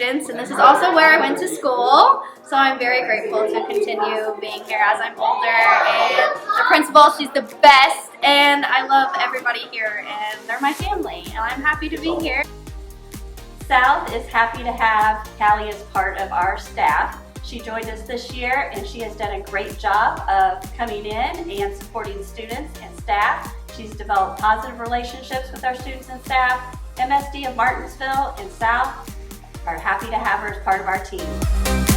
students, and this is also where I went to school. So I'm very grateful to continue being here as I'm older. And the principal, she's the best, and I love everybody here, and they're my family, and I'm happy to be here. South is happy to have Callie as part of our staff. She joined us this year and she has done a great job of coming in and supporting students and staff. She's developed positive relationships with our students and staff. MSD of Martinsville and South are happy to have her as part of our team.